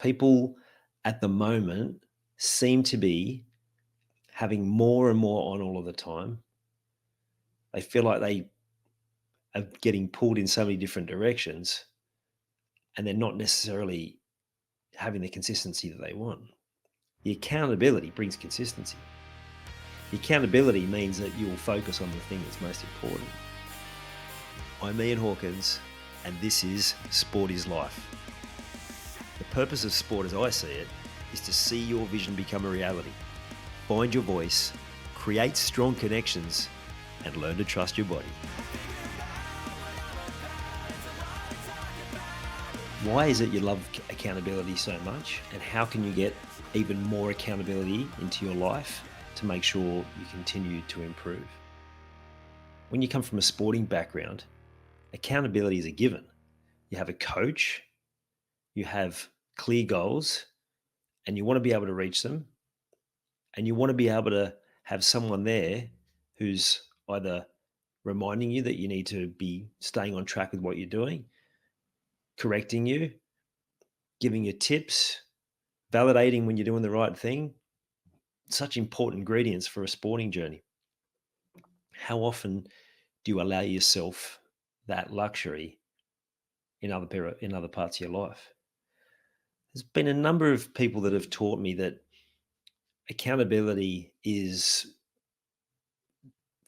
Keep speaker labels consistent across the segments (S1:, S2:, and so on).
S1: People at the moment seem to be having more and more on all of the time. They feel like they are getting pulled in so many different directions and they're not necessarily having the consistency that they want. The accountability brings consistency. The accountability means that you will focus on the thing that's most important. I'm Ian Hawkins, and this is Sport is Life. The purpose of sport, as I see it, is to see your vision become a reality. Find your voice, create strong connections, and learn to trust your body. Why is it you love accountability so much? And how can you get even more accountability into your life to make sure you continue to improve? When you come from a sporting background, accountability is a given. You have a coach, you have clear goals, and you want to be able to reach them. And you want to be able to have someone there who's either reminding you that you need to be staying on track with what you're doing, correcting you, giving you tips, validating when you're doing the right thing. Such important ingredients for a sporting journey. How often do you allow yourself that luxury in other parts of your life? There's been a number of people that have taught me that accountability is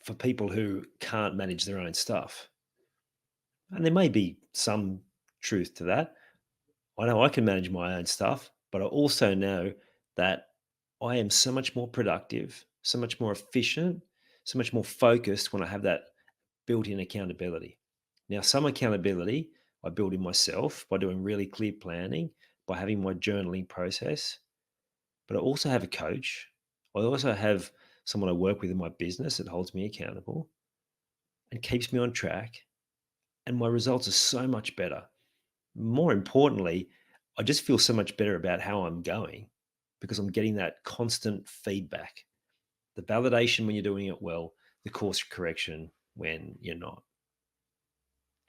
S1: for people who can't manage their own stuff. And there may be some truth to that. I know I can manage my own stuff, but I also know that I am so much more productive, so much more efficient, so much more focused when I have that built in accountability. Now, some accountability I build in myself by doing really clear planning, by having my journaling process, but I also have a coach. I also have someone I work with in my business that holds me accountable and keeps me on track. And my results are so much better. More importantly, I just feel so much better about how I'm going because I'm getting that constant feedback, the validation when you're doing it well, the course correction when you're not.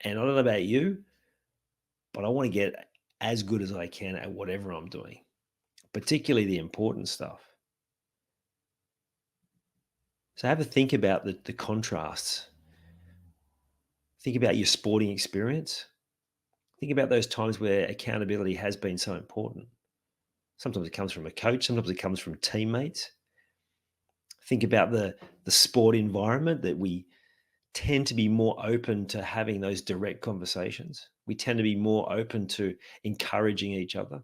S1: And I don't know about you, but I want to get as good as I can at whatever I'm doing, particularly the important stuff. So have a think about the contrasts. Think about your sporting experience. Think about those times where accountability has been so important. Sometimes it comes from a coach, sometimes it comes from teammates. Think about the sport environment that we tend to be more open to having those direct conversations. We tend to be more open to encouraging each other.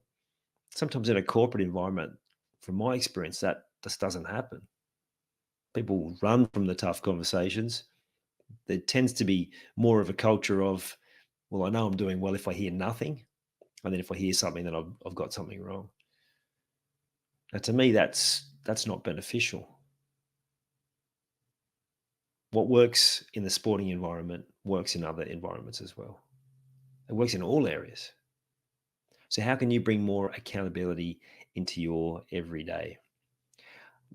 S1: Sometimes in a corporate environment, from my experience, that just doesn't happen. People run from the tough conversations. There tends to be more of a culture of, well, I know I'm doing well if I hear nothing. And then if I hear something, then I've got something wrong. Now, to me, that's not beneficial. What works in the sporting environment works in other environments as well. It works in all areas. So, how can you bring more accountability into your everyday?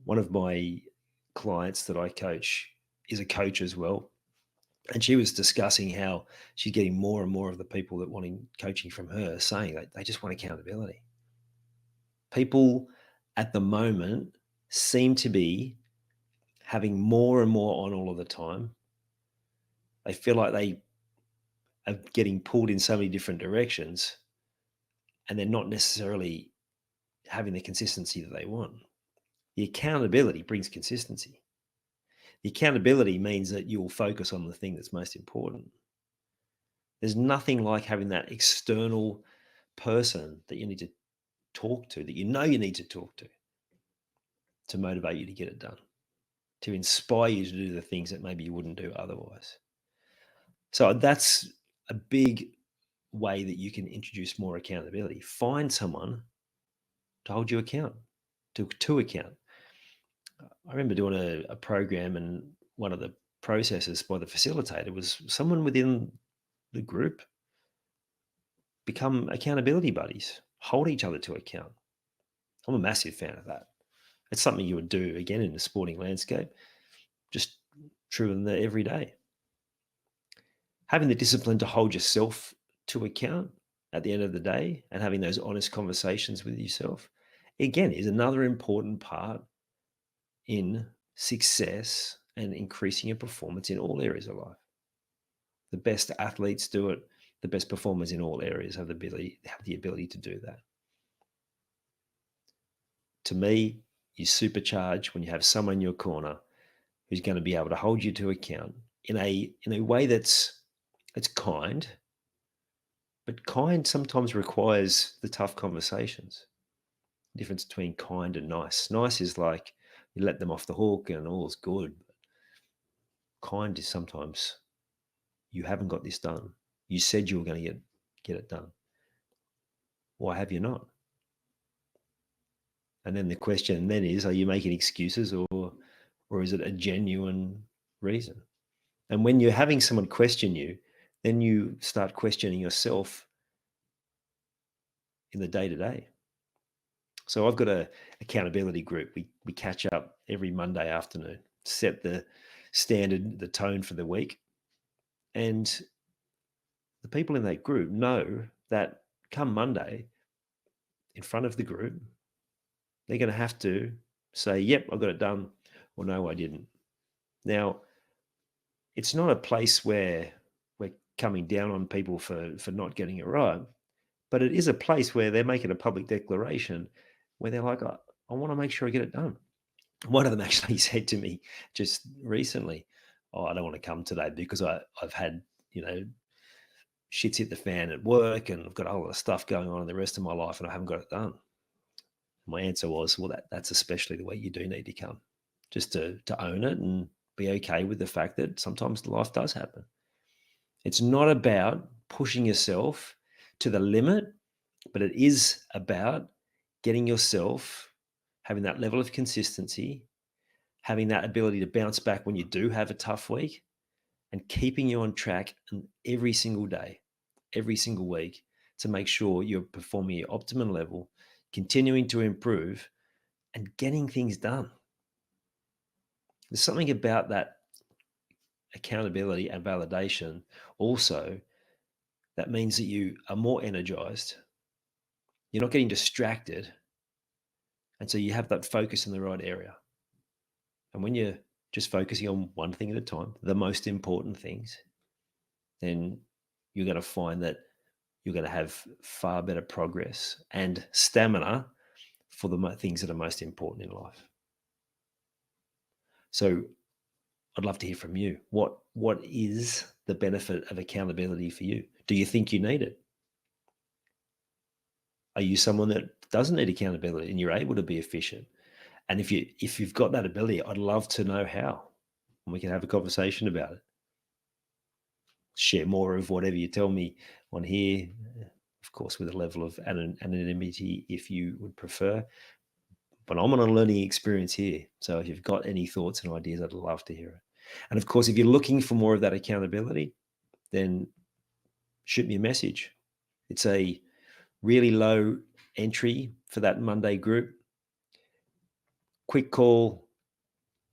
S1: One of my clients that I coach is a coach as well. And she was discussing how she's getting more and more of the people that wanting coaching from her saying that they just want accountability. People at the moment seem to be having more and more on all of the time. They feel like they are getting pulled in so many different directions and they're not necessarily having the consistency that they want. The accountability brings consistency. The accountability means that you will focus on the thing that's most important. There's nothing like having that external person that you need to talk to, that you know you need to talk to motivate you to get it done, to inspire you to do the things that maybe you wouldn't do otherwise. So that's a big way that you can introduce more accountability. Find someone to hold you account, to account. I remember doing a program, and one of the processes by the facilitator was someone within the group become accountability buddies, hold each other to account. I'm a massive fan of that. It's something you would do again in the sporting landscape, just true in the everyday. Having the discipline to hold yourself to account at the end of the day and having those honest conversations with yourself, again, is another important part in success and increasing your performance in all areas of life. The best athletes do it. The best performers in all areas have the ability to do that. To me, you supercharge when you have someone in your corner who's going to be able to hold you to account in a way that's kind, but kind sometimes requires the tough conversations. The difference between kind and nice. Nice is like you let them off the hook and all's good. Kind is sometimes you haven't got this done. You said you were going to get it done. Why have you not? And then the question then is, are you making excuses or is it a genuine reason? And when you're having someone question you, then you start questioning yourself in the day-to-day. So I've got a accountability group. We catch up every Monday afternoon, set the standard, the tone for the week. And the people in that group know that come Monday, in front of the group, they're going to have to say, yep, I got it done, or no, I didn't. Now, it's not a place where we're coming down on people for not getting it right, but it is a place where they're making a public declaration where they're like, I want to make sure I get it done. One of them actually said to me just recently, oh, I don't want to come today because I've had, shit's hit the fan at work and I've got a whole lot of stuff going on in the rest of my life and I haven't got it done. My answer was, well, that's especially the way you do need to come, just to own it and be okay with the fact that sometimes life does happen. It's not about pushing yourself to the limit, but it is about getting yourself, having that level of consistency, having that ability to bounce back when you do have a tough week, and keeping you on track every single day, every single week, to make sure you're performing at your optimum level, continuing to improve, and getting things done. There's something about that accountability and validation also that means that you are more energized. You're not getting distracted. And so you have that focus in the right area. And when you're just focusing on one thing at a time, the most important things, then you're going to find that you're going to have far better progress and stamina for the things that are most important in life. So I'd love to hear from you. What is the benefit of accountability for you? Do you think you need it? Are you someone that doesn't need accountability and you're able to be efficient? And if you've got that ability, I'd love to know how. And we can have a conversation about it. Share more of whatever you tell me on here, of course, with a level of anonymity if you would prefer. But I'm on a learning experience here. So if you've got any thoughts and ideas, I'd love to hear it. And of course, if you're looking for more of that accountability, then shoot me a message. It's a really low entry for that Monday group. Quick call,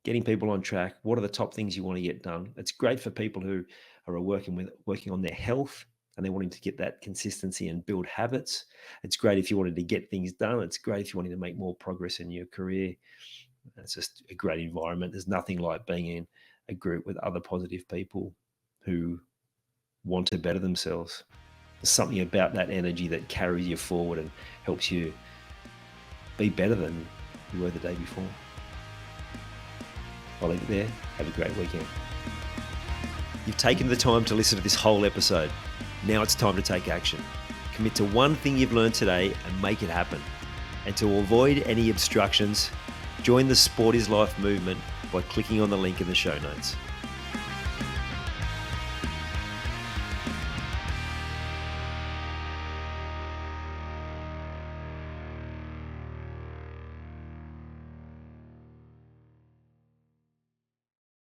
S1: getting people on track. What are the top things you want to get done? It's great for people who are working on their health and they're wanting to get that consistency and build habits. It's great if you wanted to get things done. It's great if you wanted to make more progress in your career. It's just a great environment. There's nothing like being in a group with other positive people who want to better themselves. There's something about that energy that carries you forward and helps you be better than you were the day before. I'll leave it there. Have a great weekend. You've taken the time to listen to this whole episode. Now it's time to take action. Commit to one thing you've learned today and make it happen. And to avoid any obstructions, join the Sport is Life movement by clicking on the link in the show notes.